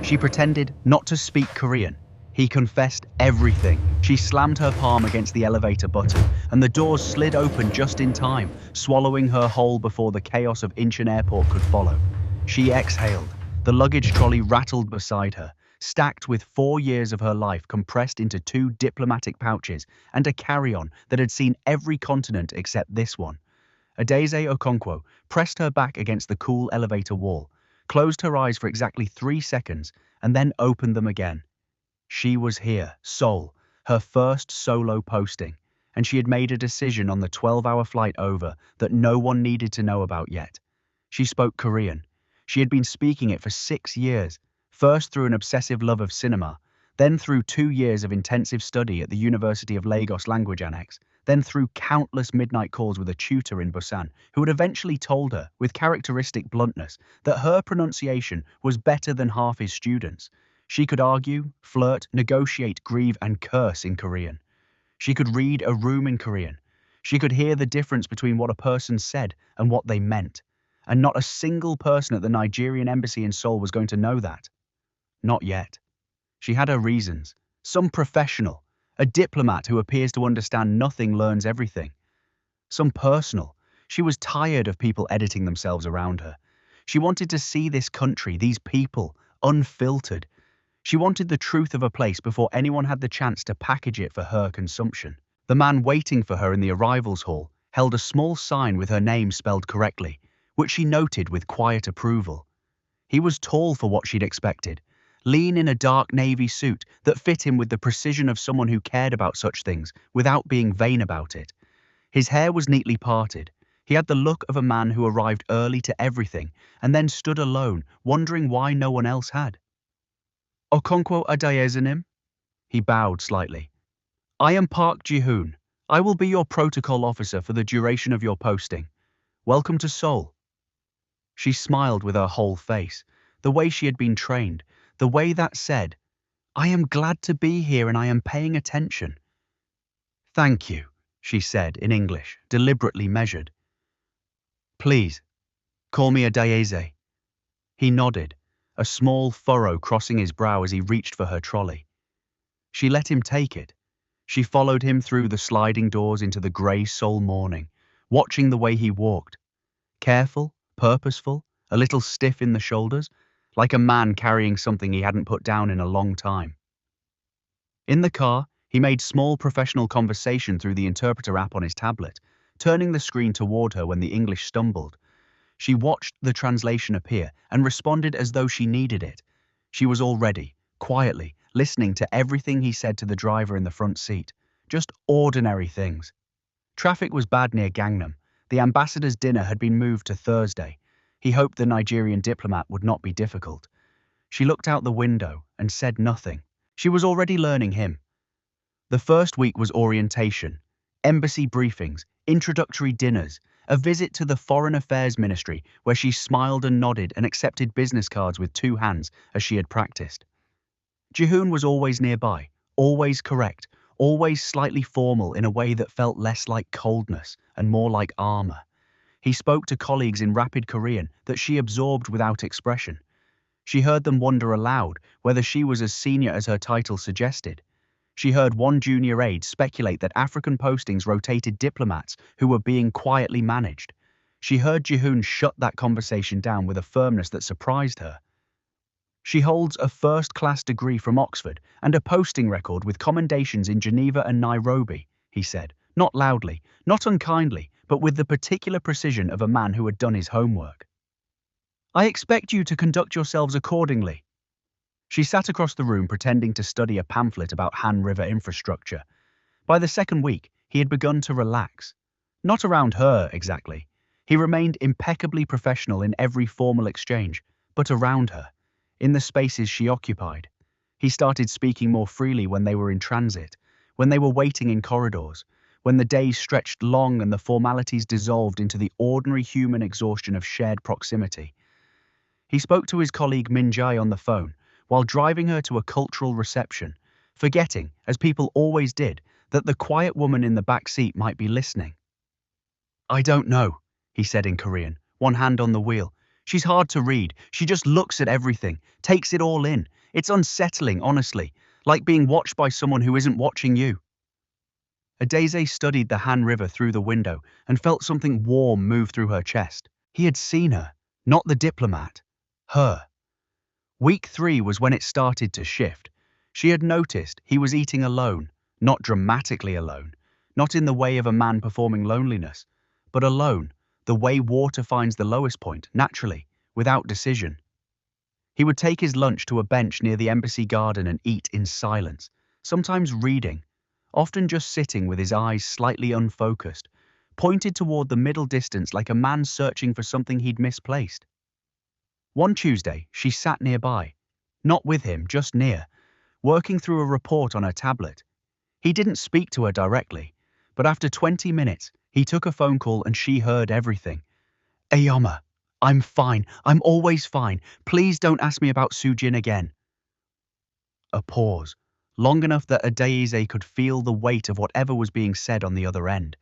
She pretended not to speak Korean. He confessed everything. She slammed her palm against the elevator button, and the doors slid open just in time, swallowing her whole before the chaos of Incheon Airport could follow. She exhaled. The luggage trolley rattled beside her, stacked with 4 years of her life compressed into 2 diplomatic pouches and a carry-on that had seen every continent except this one. Adaeze Okonkwo pressed her back against the cool elevator wall, closed her eyes for exactly 3 seconds, and then opened them again. She was here, Seoul, her first solo posting, and she had made a decision on the 12-hour flight over that no one needed to know about yet. She spoke Korean. She had been speaking it for 6 years, first through an obsessive love of cinema, then through 2 years of intensive study at the University of Lagos Language Annex, then through countless midnight calls with a tutor in Busan who had eventually told her, with characteristic bluntness, that her pronunciation was better than half his students. She could argue, flirt, negotiate, grieve, and curse in Korean. She could read a room in Korean. She could hear the difference between what a person said and what they meant. And not a single person at the Nigerian embassy in Seoul was going to know that. Not yet. She had her reasons. Some professional, a diplomat who appears to understand nothing learns everything. Some personal. She was tired of people editing themselves around her. She wanted to see this country, these people, unfiltered. She wanted the truth of a place before anyone had the chance to package it for her consumption. The man waiting for her in the arrivals hall held a small sign with her name spelled correctly, which she noted with quiet approval. He was tall for what she'd expected, lean in a dark navy suit that fit him with the precision of someone who cared about such things without being vain about it. His hair was neatly parted. He had the look of a man who arrived early to everything and then stood alone, wondering why no one else had. Okonkwo Adaeze. He bowed slightly. I am Park Ji-hoon. I will be your protocol officer for the duration of your posting. Welcome to Seoul. She smiled with her whole face, the way she had been trained, the way that said, I am glad to be here and I am paying attention. Thank you, she said in English, deliberately measured. Please, call me Adaeze. He nodded, a small furrow crossing his brow as he reached for her trolley. She let him take it. She followed him through the sliding doors into the grey Seoul morning, watching the way he walked. Careful, purposeful, a little stiff in the shoulders, like a man carrying something he hadn't put down in a long time. In the car, he made small professional conversation through the interpreter app on his tablet, turning the screen toward her when the English stumbled. She watched the translation appear and responded as though she needed it. She was already, quietly, listening to everything he said to the driver in the front seat. Just ordinary things. Traffic was bad near Gangnam. The ambassador's dinner had been moved to Thursday. He hoped the Nigerian diplomat would not be difficult. She looked out the window and said nothing. She was already learning him. The first week was orientation, embassy briefings, introductory dinners, a visit to the Foreign Affairs Ministry where she smiled and nodded and accepted business cards with 2 hands as she had practiced. Ji-hoon was always nearby, always correct, always slightly formal in a way that felt less like coldness and more like armor. He spoke to colleagues in rapid Korean that she absorbed without expression. She heard them wonder aloud whether she was as senior as her title suggested. She heard one junior aide speculate that African postings rotated diplomats who were being quietly managed. She heard Ji-hoon shut that conversation down with a firmness that surprised her. She holds a first-class degree from Oxford and a posting record with commendations in Geneva and Nairobi, he said, not loudly, not unkindly, but with the particular precision of a man who had done his homework. I expect you to conduct yourselves accordingly. She sat across the room pretending to study a pamphlet about Han River infrastructure. By the second week, he had begun to relax. Not around her, exactly. He remained impeccably professional in every formal exchange, but around her, in the spaces she occupied. He started speaking more freely when they were in transit, when they were waiting in corridors, when the days stretched long and the formalities dissolved into the ordinary human exhaustion of shared proximity. He spoke to his colleague Min Jae on the phone, while driving her to a cultural reception, forgetting, as people always did, that the quiet woman in the back seat might be listening. I don't know, he said in Korean, one hand on the wheel. She's hard to read. She just looks at everything, takes it all in. It's unsettling, honestly, like being watched by someone who isn't watching you. Adaeze studied the Han River through the window and felt something warm move through her chest. He had seen her, not the diplomat, her. Week 3 was when it started to shift. She had noticed he was eating alone, not dramatically alone, not in the way of a man performing loneliness, but alone, the way water finds the lowest point, naturally, without decision. He would take his lunch to a bench near the embassy garden and eat in silence, sometimes reading, often just sitting with his eyes slightly unfocused, pointed toward the middle distance like a man searching for something he'd misplaced. One Tuesday, she sat nearby, not with him, just near, working through a report on her tablet. He didn't speak to her directly, but after 20 minutes, he took a phone call and she heard everything. Ayama, I'm fine. I'm always fine. Please don't ask me about Sujin again. A pause, long enough that Adaeze could feel the weight of whatever was being said on the other end.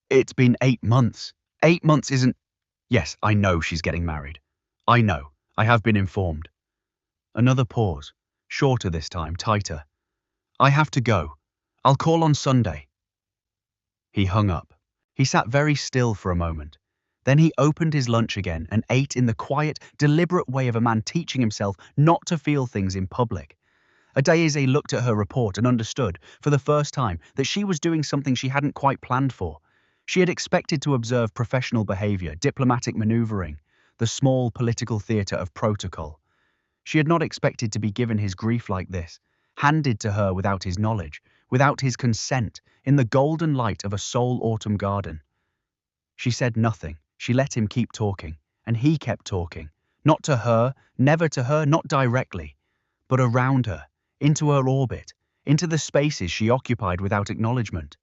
It's been 8 months. 8 months isn't... Yes, I know she's getting married. I know. I have been informed. Another pause, shorter this time, tighter. I have to go. I'll call on Sunday. He hung up. He sat very still for a moment. Then he opened his lunch again and ate in the quiet, deliberate way of a man teaching himself not to feel things in public. Adaeze looked at her report and understood, for the first time, that she was doing something she hadn't quite planned for. She had expected to observe professional behavior, diplomatic maneuvering, the small political theatre of protocol. She had not expected to be given his grief like this, handed to her without his knowledge, without his consent, in the golden light of a Seoul autumn garden. She said nothing. She let him keep talking, and he kept talking, not to her, never to her, not directly, but around her, into her orbit, into the spaces she occupied without acknowledgement.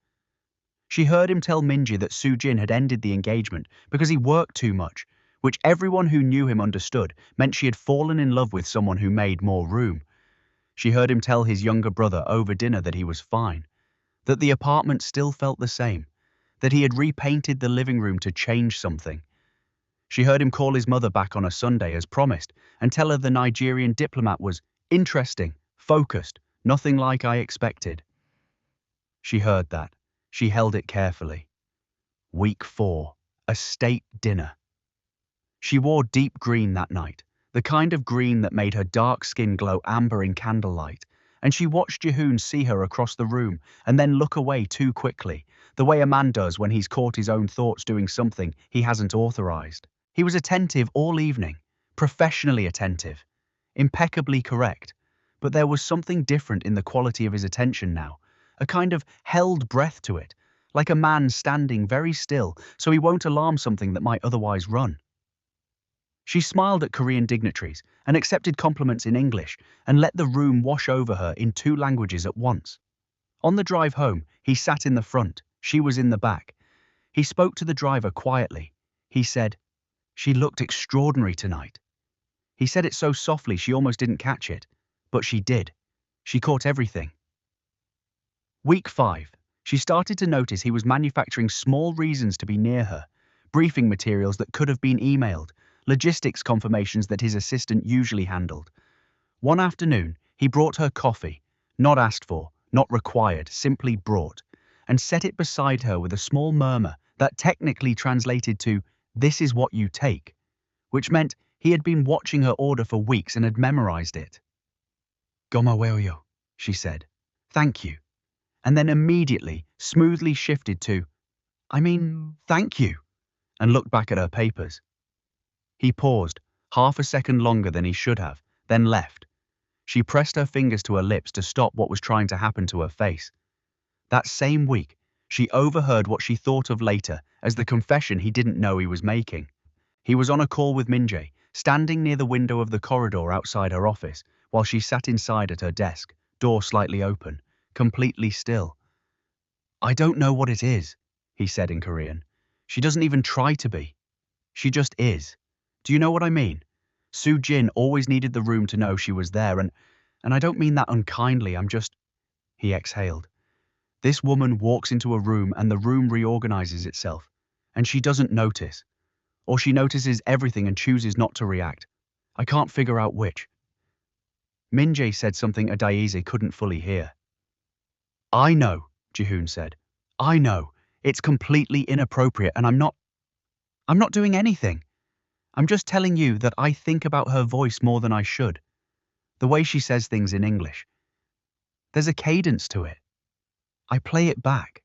She heard him tell Minji that Sujin had ended the engagement because he worked too much, which everyone who knew him understood meant she had fallen in love with someone who made more room. She heard him tell his younger brother over dinner that he was fine, that the apartment still felt the same, that he had repainted the living room to change something. She heard him call his mother back on a Sunday as promised and tell her the Nigerian diplomat was interesting, focused, nothing like I expected. She heard that. She held it carefully. Week 4, a state dinner. She wore deep green that night, the kind of green that made her dark skin glow amber in candlelight, and she watched Jihoon see her across the room and then look away too quickly, the way a man does when he's caught his own thoughts doing something he hasn't authorized. He was attentive all evening, professionally attentive, impeccably correct, but there was something different in the quality of his attention now, a kind of held breath to it, like a man standing very still so he won't alarm something that might otherwise run. She smiled at Korean dignitaries and accepted compliments in English and let the room wash over her in 2 languages at once. On the drive home, he sat in the front, she was in the back. He spoke to the driver quietly. He said, "She looked extraordinary tonight." He said it so softly she almost didn't catch it, but she did. She caught everything. Week 5, she started to notice he was manufacturing small reasons to be near her, briefing materials that could have been emailed, logistics confirmations that his assistant usually handled. One afternoon, he brought her coffee, not asked for, not required, simply brought, and set it beside her with a small murmur that technically translated to, "This is what you take," which meant he had been watching her order for weeks and had memorized it. "Gomawayo," she said. "Thank you." And then immediately, smoothly shifted to, "Thank you," and looked back at her papers. He paused, half a second longer than he should have, then left. She pressed her fingers to her lips to stop what was trying to happen to her face. That same week, she overheard what she thought of later as the confession he didn't know he was making. He was on a call with Minjae, standing near the window of the corridor outside her office, while she sat inside at her desk, door slightly open, completely still. "I don't know what it is," he said in Korean. "She doesn't even try to be. She just is. Do you know what I mean? Sujin always needed the room to know she was there, and I don't mean that unkindly, I'm just..." He exhaled. "This woman walks into a room and the room reorganizes itself, and she doesn't notice. Or she notices everything and chooses not to react. I can't figure out which." Minjae said something Adaeze couldn't fully hear. I know, Jihoon said. I know. It's completely inappropriate and I'm not doing anything. I'm just telling you that I think about her voice more than I should. The way she says things in English. There's a cadence to it. I play it back.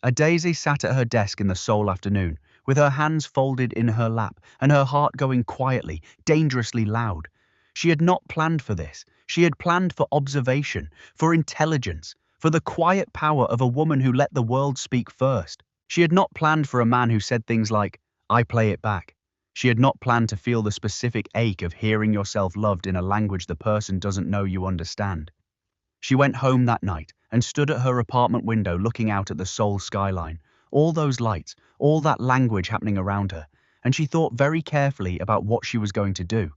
Adaeze sat at her desk in the Seoul afternoon, with her hands folded in her lap and her heart going quietly, dangerously loud. She had not planned for this. She had planned for observation, for intelligence, for the quiet power of a woman who let the world speak first. She had not planned for a man who said things like, I play it back. She had not planned to feel the specific ache of hearing yourself loved in a language the person doesn't know you understand. She went home that night and stood at her apartment window looking out at the Seoul skyline, all those lights, all that language happening around her, and she thought very carefully about what she was going to do.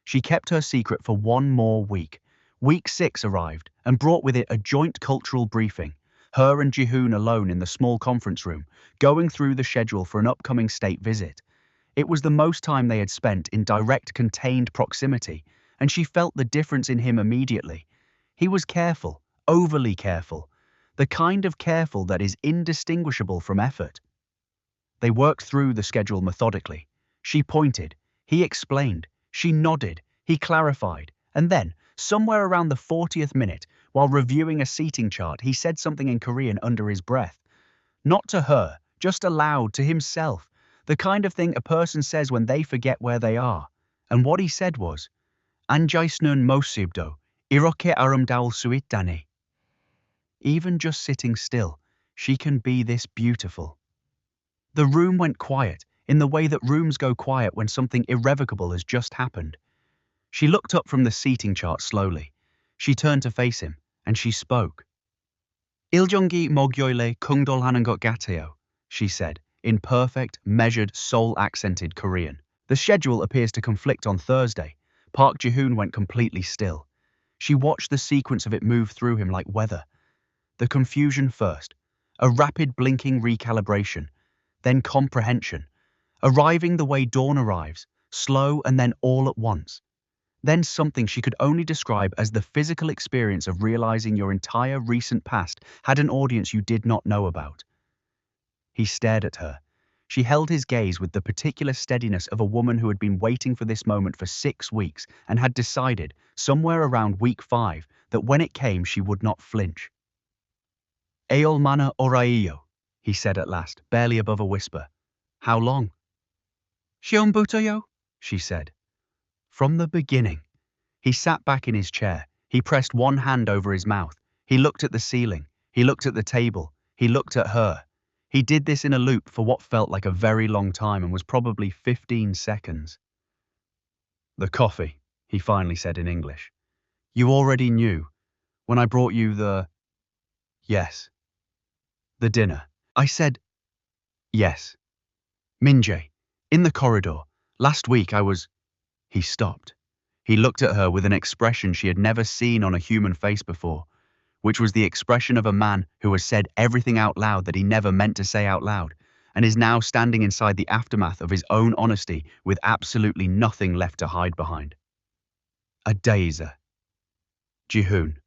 She kept her secret for one more week. Week 6 arrived and brought with it a joint cultural briefing, her and Jihoon alone in the small conference room, going through the schedule for an upcoming state visit. It was the most time they had spent in direct, contained proximity, and she felt the difference in him immediately. He was careful, overly careful, the kind of careful that is indistinguishable from effort. They worked through the schedule methodically. She pointed, he explained, she nodded, he clarified, and then, somewhere around the 40th minute, while reviewing a seating chart, he said something in Korean under his breath. Not to her, just aloud to himself, the kind of thing a person says when they forget where they are. And what he said was, "Anjaisnun mosibdo, iroke aramdaul suitdani." Even just sitting still, she can be this beautiful. The room went quiet, in the way that rooms go quiet when something irrevocable has just happened. She looked up from the seating chart slowly. She turned to face him, and she spoke. "Iljongi mogyoile kungdolhanangot gateo," she said, in perfect, measured, soul-accented Korean. The schedule appears to conflict on Thursday. Park Ji-hoon went completely still. She watched the sequence of it move through him like weather. The confusion first, a rapid blinking recalibration, then comprehension, arriving the way dawn arrives, slow and then all at once. Then something she could only describe as the physical experience of realizing your entire recent past had an audience you did not know about. He stared at her. She held his gaze with the particular steadiness of a woman who had been waiting for this moment for 6 weeks and had decided, somewhere around week 5, that when it came she would not flinch. "Aol mana oraiyo," he said at last, barely above a whisper. "How long?" "Shionbutoyo," she said. From the beginning. He sat back in his chair. He pressed one hand over his mouth. He looked at the ceiling. He looked at the table. He looked at her. He did this in a loop for what felt like a very long time and was probably 15 seconds. "The coffee," he finally said in English. "You already knew. When I brought you the..." "Yes." "The dinner." I said, "Yes." "Minjae, in the corridor. Last week I was..." He stopped. He looked at her with an expression she had never seen on a human face before, which was the expression of a man who has said everything out loud that he never meant to say out loud, and is now standing inside the aftermath of his own honesty with absolutely nothing left to hide behind. "Adaeze." "Jihoon.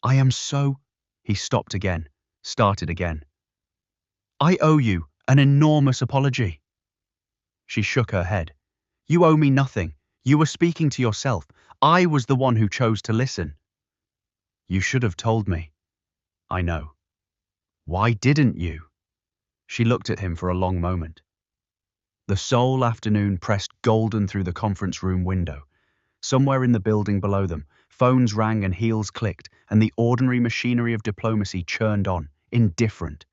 I am so..." He stopped again, started again. "I owe you an enormous apology." She shook her head. "You owe me nothing. You were speaking to yourself. I was the one who chose to listen." "You should have told me." "I know." "Why didn't you?" She looked at him for a long moment. The Seoul afternoon pressed golden through the conference room window. Somewhere in the building below them, phones rang and heels clicked, and the ordinary machinery of diplomacy churned on, indifferent.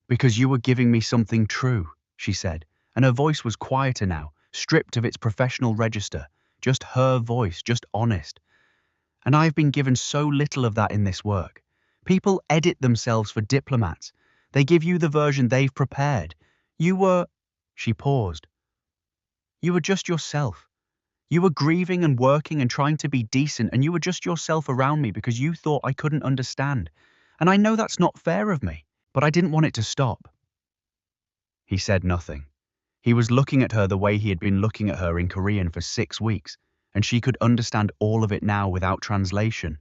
"Because you were giving me something true," she said, and her voice was quieter now, stripped of its professional register, just her voice, just honest. "And I've been given so little of that in this work. People edit themselves for diplomats. They give you the version they've prepared. You were..." She paused. "You were just yourself. You were grieving and working and trying to be decent, and you were just yourself around me because you thought I couldn't understand. And I know that's not fair of me, but I didn't want it to stop." He said nothing. He was looking at her the way he had been looking at her in Korean for 6 weeks, and she could understand all of it now without translation.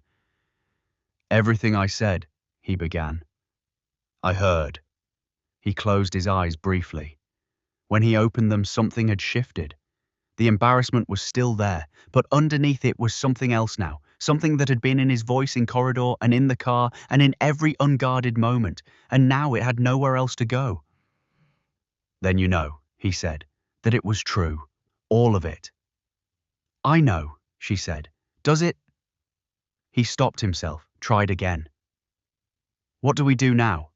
"Everything I said," he began. "I heard." He closed his eyes briefly. When he opened them, something had shifted. The embarrassment was still there, but underneath it was something else now, something that had been in his voice in corridor and in the car and in every unguarded moment, and now it had nowhere else to go. "Then you know," he said, "that it was true. All of it." "I know," she said. "Does it?" He stopped himself, tried again. "What do we do now?"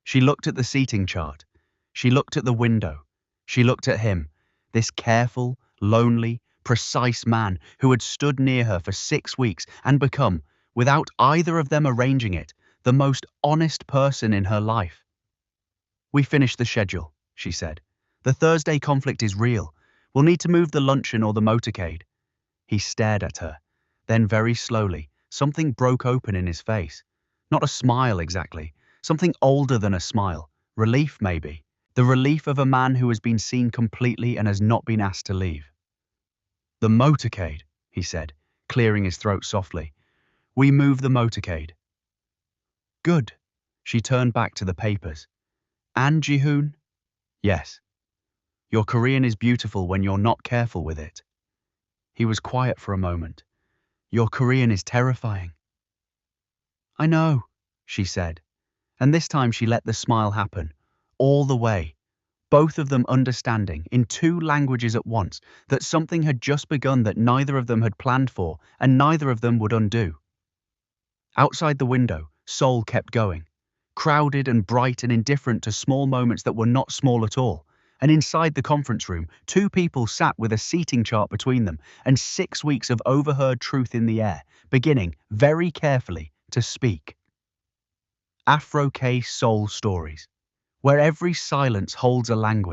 She looked at the seating chart. She looked at the window. She looked at him, this careful, lonely, precise man who had stood near her for 6 weeks and become, without either of them arranging it, the most honest person in her life. "We finished the schedule," she said. "The Thursday conflict is real. We'll need to move the luncheon or the motorcade." He stared at her. Then very slowly, something broke open in his face. Not a smile exactly. Something older than a smile. Relief, maybe. The relief of a man who has been seen completely and has not been asked to leave. "The motorcade," he said, clearing his throat softly. "We move the motorcade." "Good." She turned back to the papers. "And Jihoon?" "Yes. Your Korean is beautiful when you're not careful with it." He was quiet for a moment. "Your Korean is terrifying." "I know," she said. And this time she let the smile happen, all the way, both of them understanding, in 2 languages at once, that something had just begun that neither of them had planned for and neither of them would undo. Outside the window, Seoul kept going, crowded and bright and indifferent to small moments that were not small at all. And inside the conference room, 2 people sat with a seating chart between them and 6 weeks of overheard truth in the air, beginning, very carefully, to speak. Afro K Soul Stories, where every silence holds a language.